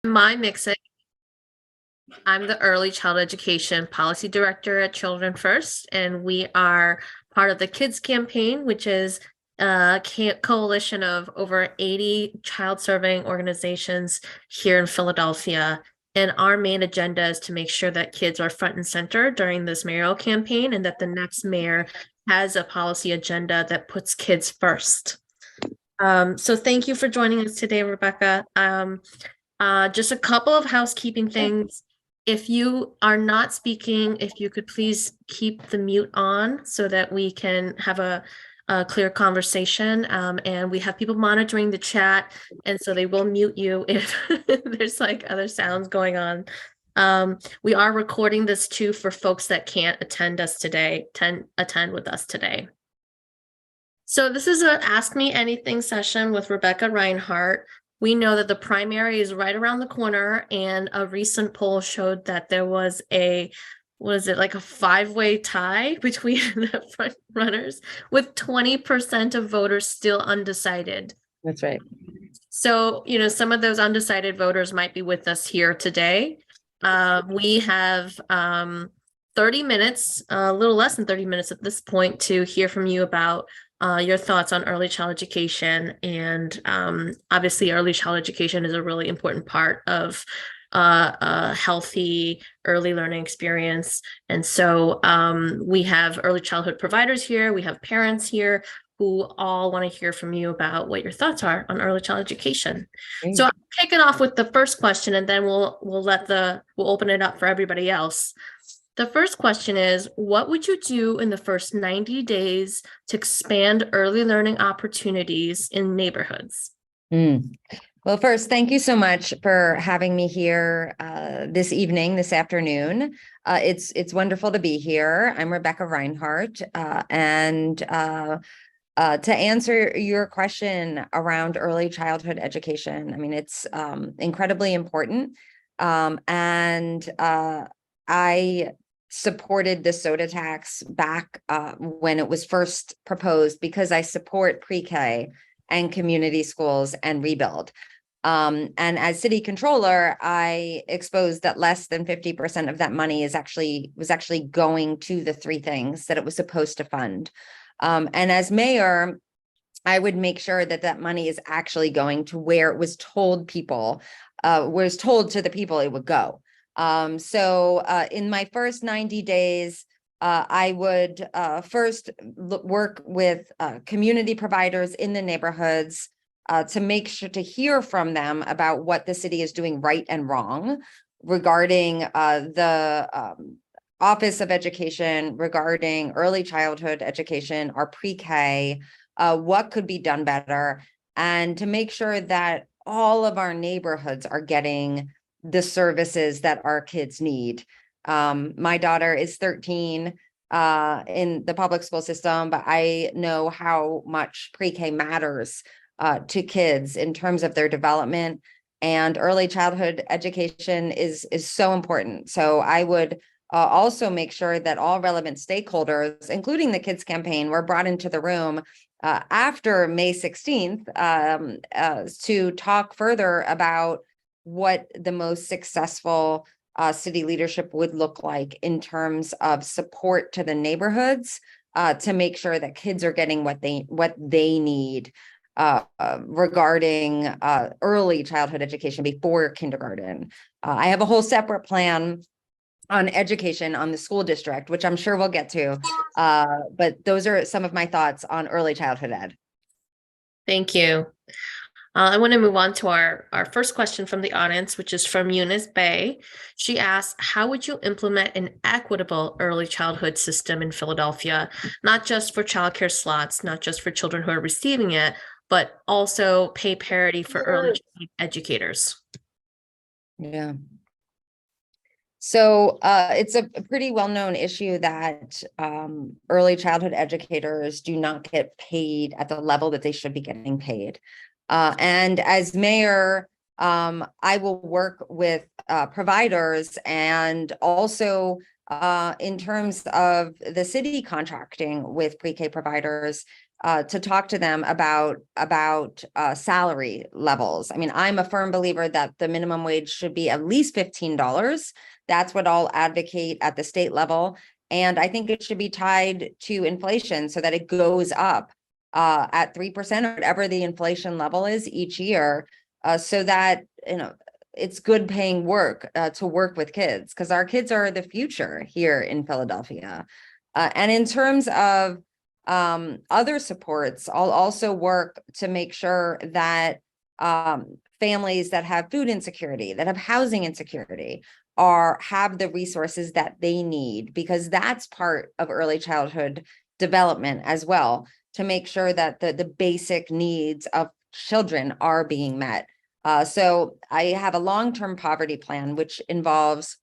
My Mixit. I'm the Early Child Education Policy Director at Children First, and we are part of the Kids Campaign, which is a coalition of over 80 child-serving organizations here in Philadelphia. And our main agenda is to make sure that kids are front and center during this mayoral campaign and that the next mayor has a policy agenda that puts kids first. So thank you for joining us today, Rebecca. Just a couple of housekeeping things. If you are not speaking, if you could please keep the mute on so that we can have a clear conversation. And we have people monitoring the chat, and so they will mute you if there's like other sounds going on. We are recording this too for folks that can't attend with us today. So this is a Ask Me Anything session with Rebecca Rhynhart. We know that the primary is right around the corner, and a recent poll showed that there was a 5-way tie between the front runners, with 20% of voters still undecided. That's right. So, some of those undecided voters might be with us here today. We have 30 minutes, a little less than 30 minutes at this point, to hear from you about your thoughts on early child education. And obviously, early child education is a really important part of a healthy early learning experience. And so we have early childhood providers here, we have parents here who all want to hear from you about what your thoughts are on early child education. Great. So I'm kicking off with the first question, and then we'll open it up for everybody else. The first question is, what would you do in the first 90 days to expand early learning opportunities in neighborhoods? Well, first, thank you so much for having me here this afternoon. It's wonderful to be here. I'm Rebecca Rhynhart, and to answer your question around early childhood education, I mean, it's incredibly important, and I supported the soda tax back when it was first proposed because I support pre-K and community schools and rebuild. And as city controller, I exposed that less than 50% of that money was actually going to the three things that it was supposed to fund. And as mayor, I would make sure that that money is actually going to where it was told to the people it would go. So in my first 90 days, I would first work with community providers in the neighborhoods to make sure to hear from them about what the city is doing right and wrong regarding the Office of Education, regarding early childhood education, or pre-K, what could be done better, and to make sure that all of our neighborhoods are getting the services that our kids need. My daughter is 13 in the public school system, but I know how much pre-K matters to kids in terms of their development, and early childhood education is so important. So I would also make sure that all relevant stakeholders, including the Kids Campaign, were brought into the room after May 16th to talk further about what the most successful city leadership would look like in terms of support to the neighborhoods to make sure that kids are getting what they need regarding early childhood education before kindergarten. I have a whole separate plan on education on the school district, which I'm sure we'll get to. But those are some of my thoughts on early childhood ed. Thank you. I want to move on to our first question from the audience, which is from Eunice Bay. She asks, how would you implement an equitable early childhood system in Philadelphia, not just for childcare slots, not just for children who are receiving it, but also pay parity for early childhood educators? Yeah. So it's a pretty well-known issue that early childhood educators do not get paid at the level that they should be getting paid. And as mayor, I will work with providers, and also in terms of the city contracting with pre-K providers to talk to them about salary levels. I mean, I'm a firm believer that the minimum wage should be at least $15. That's what I'll advocate at the state level. And I think it should be tied to inflation so that it goes up at 3% or whatever the inflation level is each year, so that, it's good paying work to work with kids, because our kids are the future here in Philadelphia. And in terms of other supports, I'll also work to make sure that families that have food insecurity, that have housing insecurity, have the resources that they need, because that's part of early childhood development as well, to make sure that the basic needs of children are being met. So I have a long-term poverty plan, which involves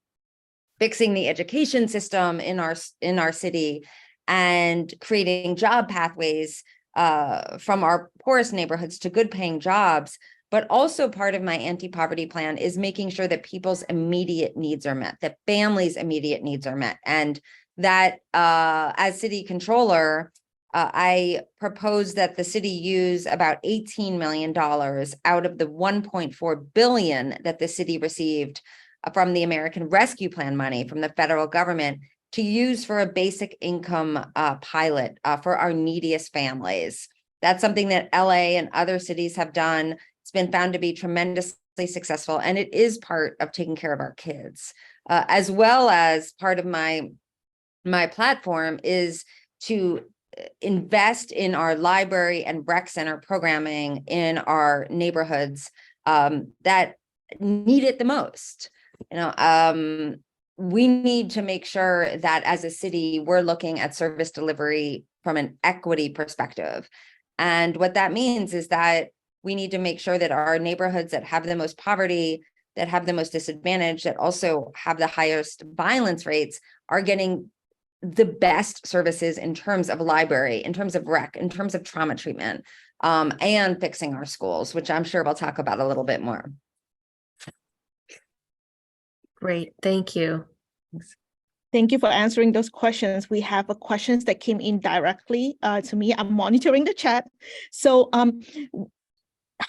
fixing the education system in our city and creating job pathways from our poorest neighborhoods to good paying jobs. But also part of my anti-poverty plan is making sure that people's immediate needs are met, that families' immediate needs are met. And that as city controller, I propose that the city use about $18 million out of the $1.4 billion that the city received from the American Rescue Plan money from the federal government to use for a basic income pilot for our neediest families. That's something that LA and other cities have done. It's been found to be tremendously successful, and it is part of taking care of our kids. As well as part of my platform is to invest in our library and rec center programming in our neighborhoods that need it the most. We need to make sure that as a city, we're looking at service delivery from an equity perspective. And what that means is that we need to make sure that our neighborhoods that have the most poverty, that have the most disadvantage, that also have the highest violence rates, are getting the best services in terms of library, in terms of rec, in terms of trauma treatment, and fixing our schools, which I'm sure we'll talk about a little bit more. Great, thank you. Thank you for answering those questions. We have questions that came in directly to me. I'm monitoring the chat. So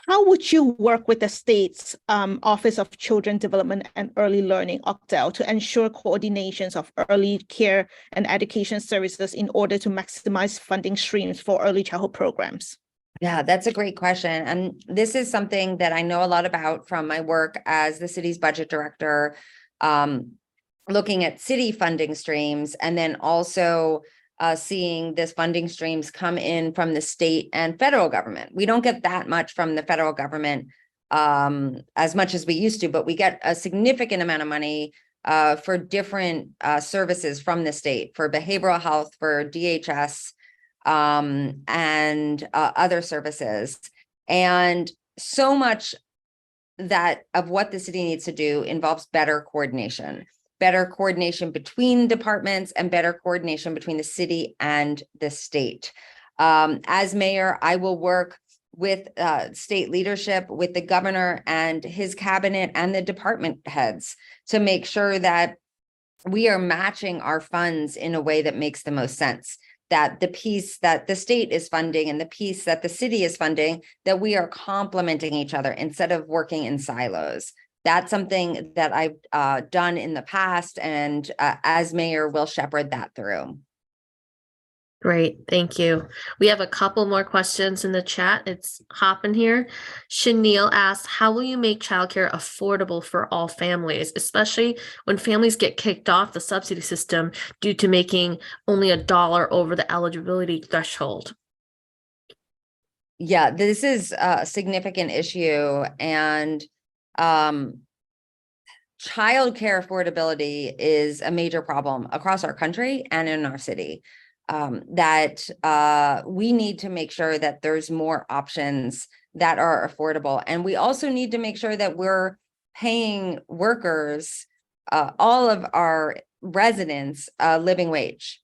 how would you work with the state's Office of Children Development and Early Learning, OCDEL, to ensure coordinations of early care and education services in order to maximize funding streams for early childhood programs? Yeah, that's a great question. And this is something that I know a lot about from my work as the city's budget director, looking at city funding streams, and then also seeing this funding streams come in from the state and federal government. We don't get that much from the federal government as much as we used to, but we get a significant amount of money for different services from the state, for behavioral health, for DHS, and other services. And so much of what the city needs to do involves better coordination between departments and better coordination between the city and the state. As mayor, I will work with state leadership, with the governor and his cabinet and the department heads to make sure that we are matching our funds in a way that makes the most sense. That the piece that the state is funding and the piece that the city is funding, that we are complementing each other instead of working in silos. That's something that I've done in the past, and as mayor, will shepherd that through. Great, thank you. We have a couple more questions in the chat. It's hopping here. Chanel asked, how will you make childcare affordable for all families, especially when families get kicked off the subsidy system due to making only $1 over the eligibility threshold? Yeah, this is a significant issue, and childcare affordability is a major problem across our country and in our city. That we need to make sure that there's more options that are affordable. And we also need to make sure that we're paying workers, all of our residents, a living wage,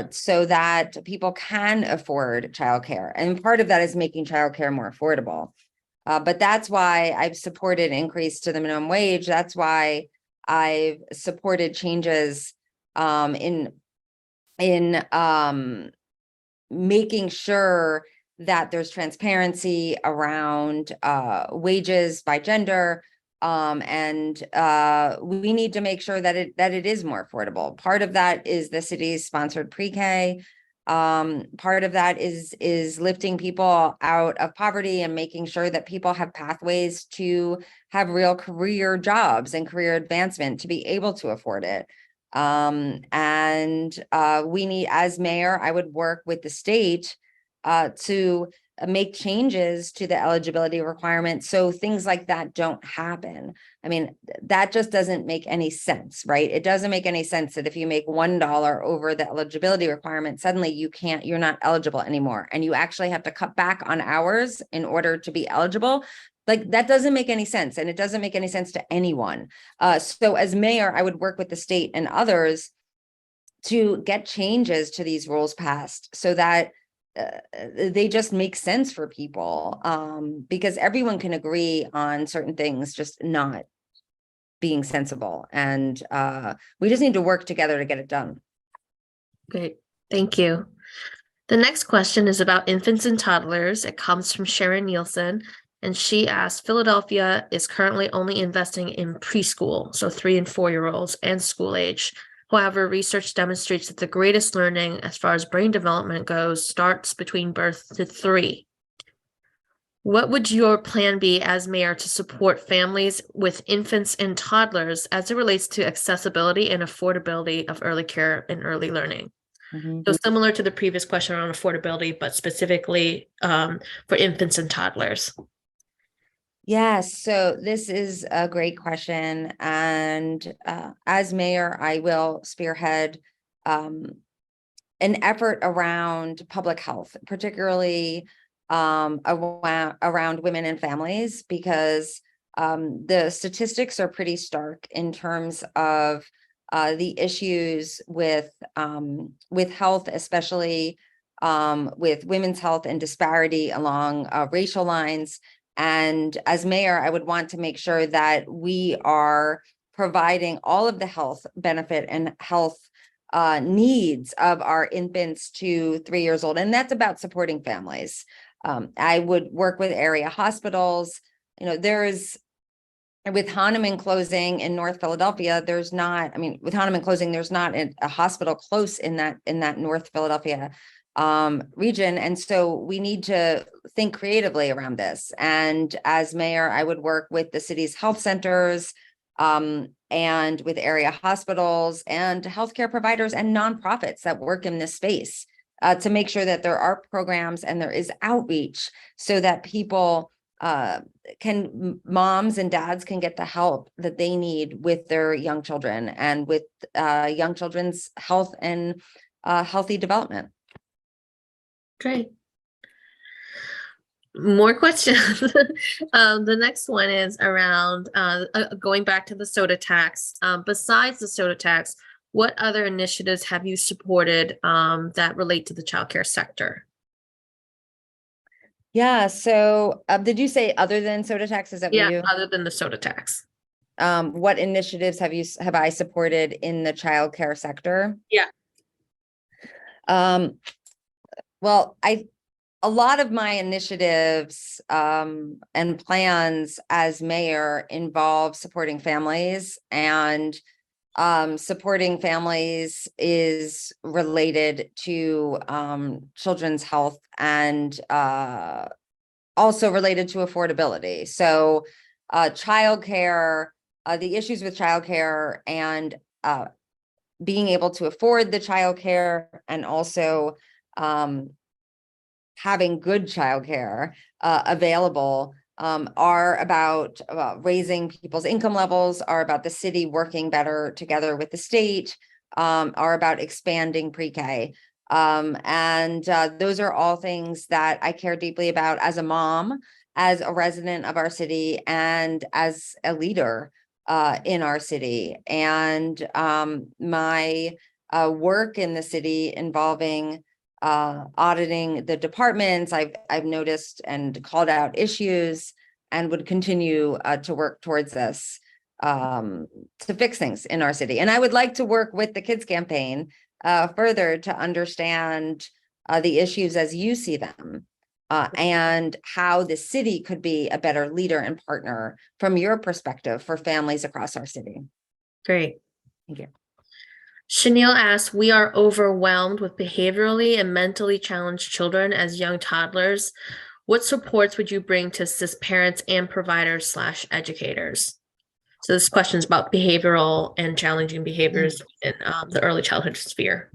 so that people can afford childcare. And part of that is making childcare more affordable. But that's why I've supported increase to the minimum wage. That's why I've supported changes in making sure that there's transparency around wages by gender. And we need to make sure that it is more affordable. Part of that is the city's sponsored pre-K. Part of that is lifting people out of poverty and making sure that people have pathways to have real career jobs and career advancement to be able to afford it. We need, as mayor, I would work with the state to make changes to the eligibility requirements so things like that don't happen. I mean, that just doesn't make any sense, right? It doesn't make any sense that if you make $1 over the eligibility requirement, suddenly you're not eligible anymore. And you actually have to cut back on hours in order to be eligible. Like, that doesn't make any sense. And it doesn't make any sense to anyone. So as mayor, I would work with the state and others to get changes to these rules passed so that they just make sense for people, because everyone can agree on certain things, just not being sensible. And we just need to work together to get it done. Great, thank you. The next question is about infants and toddlers. It comes from Sharon Nielsen, and she asked, Philadelphia is currently only investing in preschool, so 3 and 4-year-olds, and school age. However, research demonstrates that the greatest learning as far as brain development goes starts between birth to 3. What would your plan be as mayor to support families with infants and toddlers as it relates to accessibility and affordability of early care and early learning? So similar to the previous question on affordability, but specifically for infants and toddlers. Yes, so this is a great question. And as mayor, I will spearhead an effort around public health, particularly around women and families, because the statistics are pretty stark in terms of the issues with health, especially with women's health and disparity along racial lines. And as mayor, I would want to make sure that we are providing all of the health benefit and health needs of our infants to 3 years old. And that's about supporting families. I would work with area hospitals. You know, with Hahnemann closing in North Philadelphia, there's not a hospital close in that North Philadelphia region. And so we need to think creatively around this. And as mayor, I would work with the city's health centers and with area hospitals and healthcare providers and nonprofits that work in this space to make sure that there are programs and there is outreach so that people moms and dads can get the help that they need with their young children and with young children's health and healthy development. Great. More questions. The next one is around going back to the soda tax. Besides the soda tax, what other initiatives have you supported that relate to the childcare sector? Yeah. So did you say other than soda tax? Is that what you? Other than the soda tax. What initiatives have I supported in the childcare sector? Yeah. Well, a lot of my initiatives and plans as mayor involve supporting families, and supporting families is related to children's health and also related to affordability. So childcare, the issues with childcare and being able to afford the childcare, and also having good childcare available are about raising people's income levels, are about the city working better together with the state, are about expanding pre-K. And those are all things that I care deeply about as a mom, as a resident of our city, and as a leader in our city. And my work in the city involving auditing the departments, I've noticed and called out issues, and would continue to work towards this to fix things in our city. And I would like to work with the kids campaign further to understand the issues as you see them, and how the city could be a better leader and partner from your perspective for families across our city. Great. Thank you. Chanel asks, we are overwhelmed with behaviorally and mentally challenged children as young toddlers. What supports would you bring to assist parents and providers / educators? So this question is about behavioral and challenging behaviors in the early childhood sphere.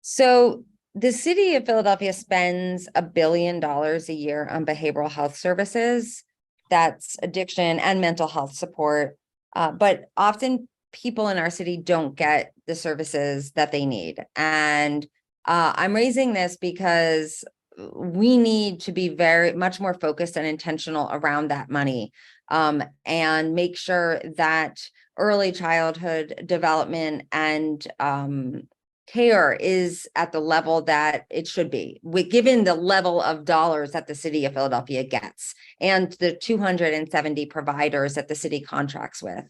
So the city of Philadelphia spends $1 billion a year on behavioral health services. That's addiction and mental health support. But often people in our city don't get the services that they need. And I'm raising this because we need to be very much more focused and intentional around that money, and make sure that early childhood development and care is at the level that it should be, given the level of dollars that the city of Philadelphia gets and the 270 providers that the city contracts with.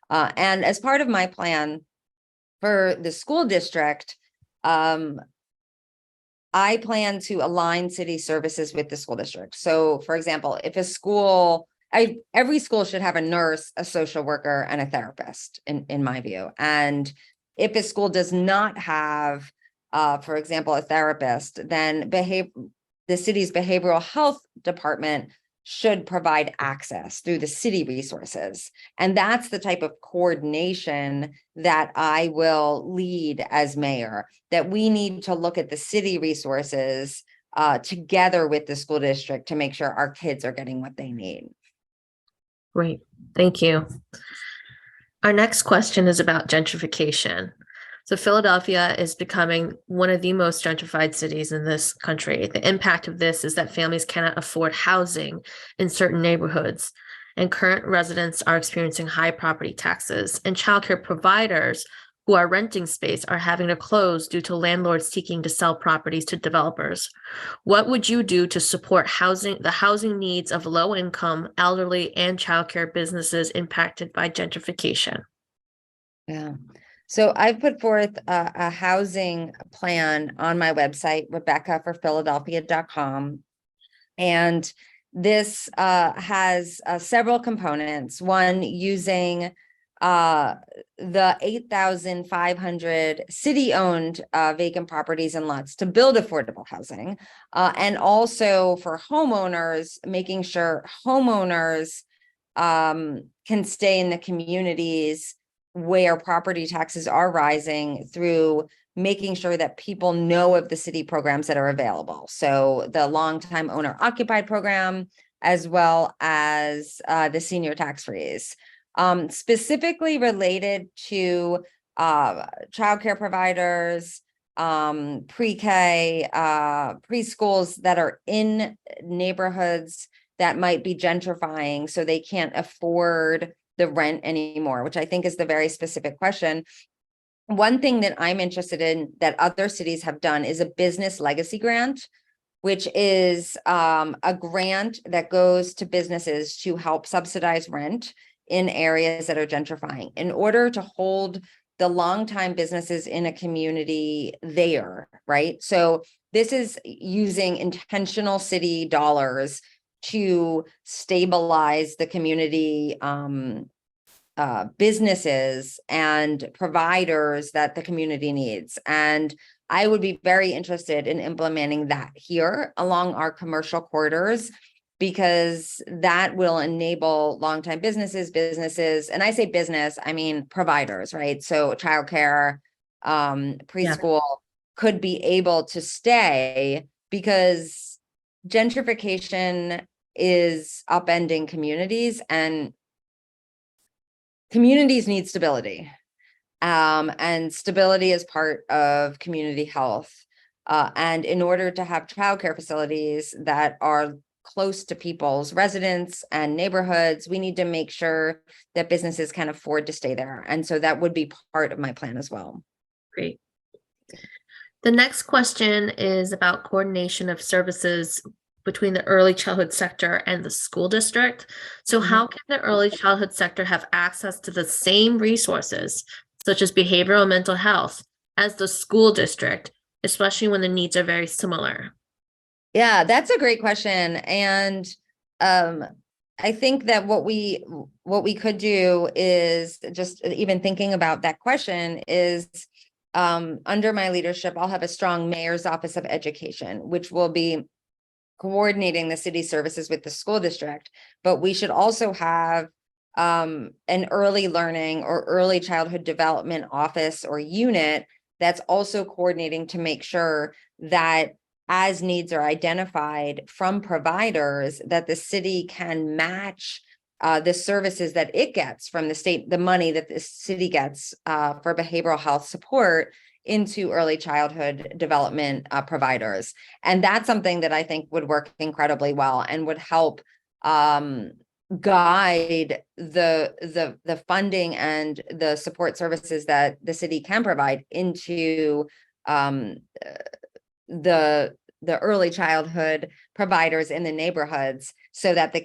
And as part of my plan for the school district, I plan to align city services with the school district. So, for example, if a school, every school should have a nurse, a social worker, and a therapist, in my view. And if a school does not have, for example, a therapist, then the city's behavioral health department should provide access through the city resources. And that's the type of coordination that I will lead as mayor, that we need to look at the city resources together with the school district to make sure our kids are getting what they need. Great, thank you. Our next question is about gentrification. So Philadelphia is becoming one of the most gentrified cities in this country. The impact of this is that families cannot afford housing in certain neighborhoods, and current residents are experiencing high property taxes, and childcare providers who are renting space are having to close due to landlords seeking to sell properties to developers. What would you do to support the housing needs of low-income, elderly, and childcare businesses impacted by gentrification? Yeah. So I've put forth a housing plan on my website, RebeccaForPhiladelphia.com. And this has several components. One, using the 8,500 city-owned vacant properties and lots to build affordable housing. And also for homeowners, making sure homeowners can stay in the communities where property taxes are rising through making sure that people know of the city programs that are available. So the longtime owner occupied program, as well as the senior tax freeze. Specifically related to childcare providers, pre-K, preschools that are in neighborhoods that might be gentrifying, so they can't afford the rent anymore, which I think is the very specific question. One thing that I'm interested in that other cities have done is a business legacy grant, which is a grant that goes to businesses to help subsidize rent in areas that are gentrifying in order to hold the longtime businesses in a community there, right? So this is using intentional city dollars to stabilize the community businesses and providers that the community needs. And I would be very interested in implementing that here along our commercial corridors, because that will enable longtime businesses, and I say business, I mean providers, right? So childcare, preschool could be able to stay, because gentrification is upending communities, and communities need stability. And stability is part of community health. And in order to have childcare facilities that are close to people's residents and neighborhoods, we need to make sure that businesses can afford to stay there. And so that would be part of my plan as well. Great. The next question is about coordination of services between the early childhood sector and the school district. So how can the early childhood sector have access to the same resources, such as behavioral and mental health, as the school district, especially when the needs are very similar? Yeah, that's a great question. And I think that what we could do is just even thinking about that question is under my leadership, I'll have a strong mayor's office of education, which will be coordinating the city services with the school district. But we should also have an early learning or early childhood development office or unit that's also coordinating to make sure that as needs are identified from providers, that the city can match the services that it gets from the state, the money that the city gets for behavioral health support into early childhood development providers. And that's something that I think would work incredibly well and would help guide the funding and the support services that the city can provide into the early childhood providers in the neighborhoods, so that the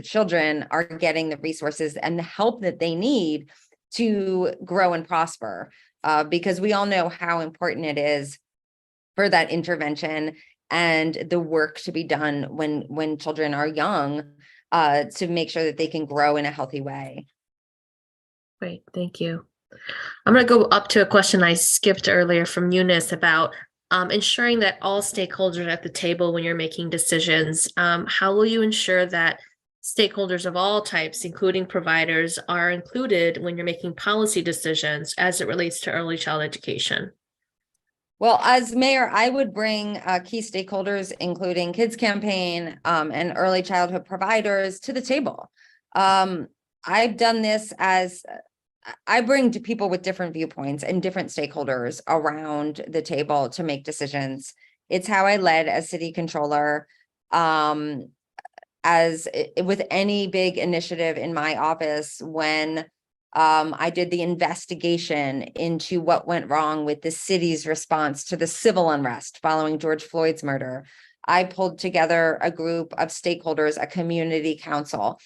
children are getting the resources and the help that they need to grow and prosper. Because we all know how important it is for that intervention and the work to be done when children are young, to make sure that they can grow in a healthy way. Great, thank you. I'm going to go up to a question I skipped earlier from Eunice about ensuring that all stakeholders are at the table when you're making decisions. How will you ensure that stakeholders of all types, including providers, are included when you're making policy decisions as it relates to early child education? Well, as mayor, I would bring key stakeholders, including Kids Campaign and early childhood providers, to the table. I've done this as I bring to people with different viewpoints and different stakeholders around the table to make decisions. It's how I led as city controller. As with any big initiative in my office, when I did the investigation into what went wrong with the city's response to the civil unrest following George Floyd's murder, I pulled together a group of stakeholders, a community council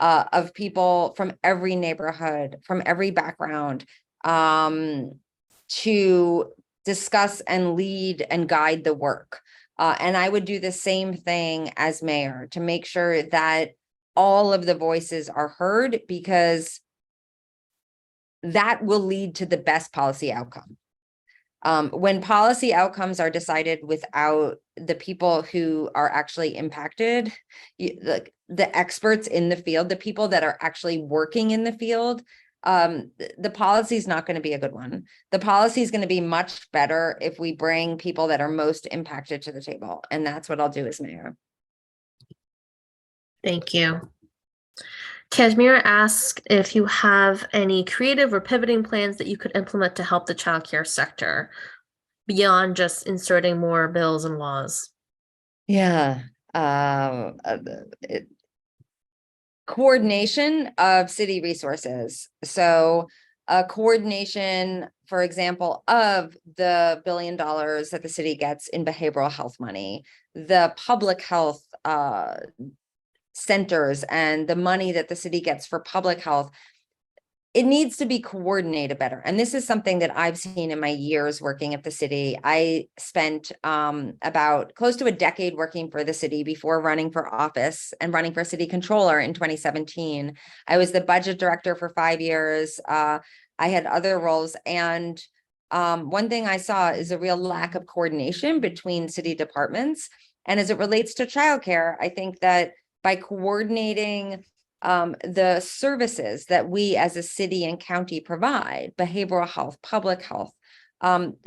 of people from every neighborhood, from every background, to discuss and lead and guide the work. And I would do the same thing as mayor to make sure that all of the voices are heard, because that will lead to the best policy outcome. When policy outcomes are decided without the people who are actually impacted, the experts in the field, the people that are actually working in the field, the policy is not going to be a good one. The policy is going to be much better if we bring people that are most impacted to the table. And that's what I'll do as mayor. Thank you. Kashmir asked if you have any creative or pivoting plans that you could implement to help the childcare sector beyond just inserting more bills and laws. Yeah. Coordination of city resources. So coordination, for example, of the $1 billion that the city gets in behavioral health money, the public health centers, and the money that the city gets for public health. It needs to be coordinated better. And this is something that I've seen in my years working at the city. I spent about close to a decade working for the city before running for office and running for city controller in 2017. I was the budget director for 5 years. I had other roles. And one thing I saw is a real lack of coordination between city departments. And as it relates to childcare, I think that by coordinating the services that we as a city and county provide, behavioral health, public health,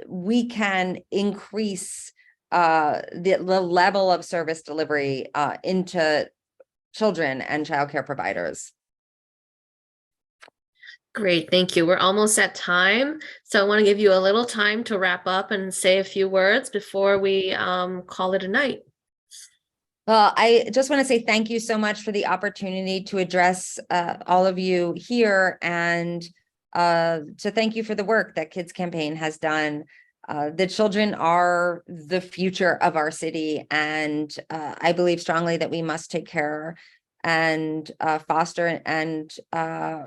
we can increase the level of service delivery into children and childcare providers. Great, thank you. We're almost at time. So I want to give you a little time to wrap up and say a few words before we call it a night. Well, I just want to say thank you so much for the opportunity to address all of you here, and to thank you for the work that Kids Campaign has done. The children are the future of our city, and I believe strongly that we must take care and foster and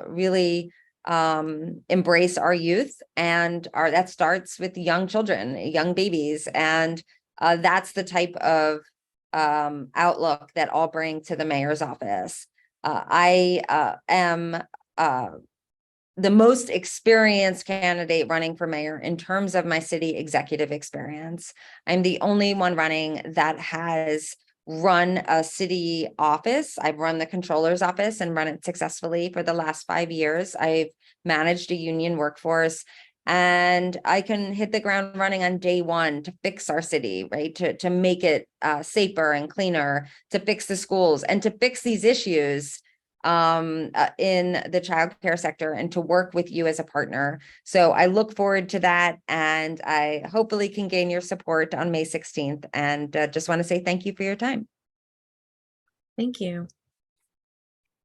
really embrace our youth, and that starts with young children, young babies. And that's the type of outlook that I'll bring to the mayor's office. I am the most experienced candidate running for mayor in terms of my city executive experience. I'm the only one running that has run a city office. I've run the controller's office and run it successfully for the last 5 years. I've managed a union workforce, and I can hit the ground running on day one to fix our city, right? To make it safer and cleaner, to fix the schools, and to fix these issues in the childcare sector, and to work with you as a partner. So I look forward to that, and I hopefully can gain your support on May 16th. And just want to say thank you for your time. Thank you.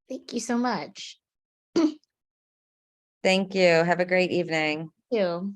Thank you so much. Thank you. Have a great evening. You.